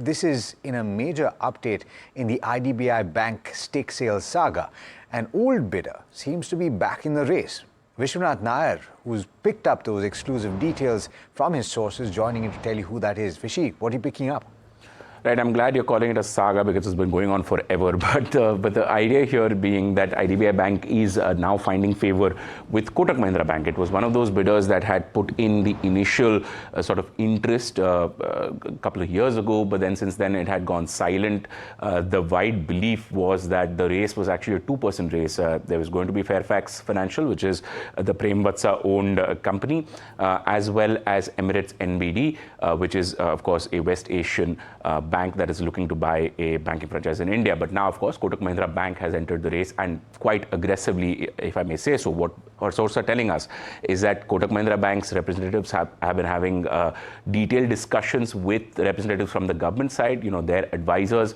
this is in a major update in the IDBI Bank stake sale saga. An old bidder seems to be back in the race. Vishwanath Nair, who's picked up those exclusive details from his sources, joining in to tell you who that is. Vishy, what are you picking up? Right, I'm glad you're calling it a saga because it's been going on forever. But the idea here being that IDBI Bank is now finding favor with Kotak Mahindra Bank. It was one of those bidders that had put in the initial sort of interest a couple of years ago, but then since then it had gone silent. The wide belief was that the race was actually a two-person race. There was going to be Fairfax Financial, which is the Prem Vatsa-owned company, as well as Emirates NBD, which is, of course, a West Asian bank that is looking to buy a banking franchise in India. But now, of course, Kotak Mahindra Bank has entered the race, and quite aggressively, if I may say so. What our sources are telling us is that Kotak Mahindra Bank's representatives have been having detailed discussions with representatives from the government side, their advisors,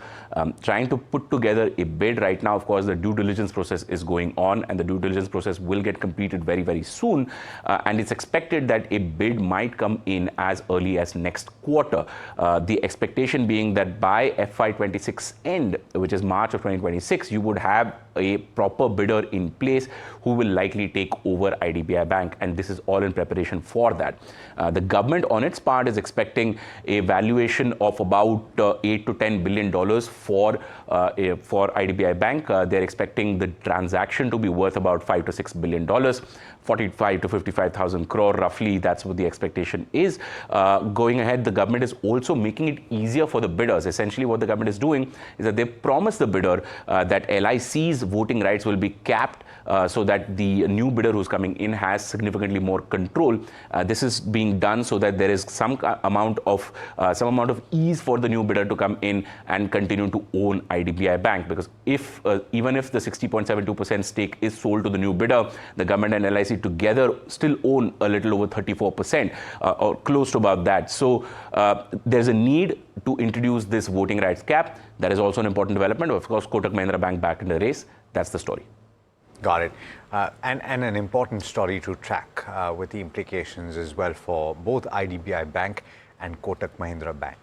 trying to put together a bid. Right now, of course, the due diligence process is going on, and the due diligence process will get completed very, very soon. And it's expected that a bid might come in as early as next quarter. The expectation being that by FY26 end, which is March of 2026, you would have a proper bidder in place who will likely take over IDBI Bank, and this is all in preparation for that. The government on its part is expecting a valuation of about $8 to $10 billion for IDBI Bank. They're expecting the transaction to be worth about $5 to $6 billion, 45 to 55,000 crore roughly. That's what the expectation is. Going ahead, the government is also making it easier for the bidders. Essentially, what the government is doing is that they promise the bidder that LIC's voting rights will be capped so that the new bidder who's coming in has significantly more control. This is being done so that there is some amount of ease for the new bidder to come in and continue to own IDBI Bank. Because even if the 60.72% stake is sold to the new bidder, the government and LIC together still own a little over 34% or close to about that. So there's a need to introduce this voting rights cap. That is also an important development. Of course, Kotak Mahindra Bank back in the race. That's the story. Got it. And an important story to track with the implications as well for both IDBI Bank and Kotak Mahindra Bank.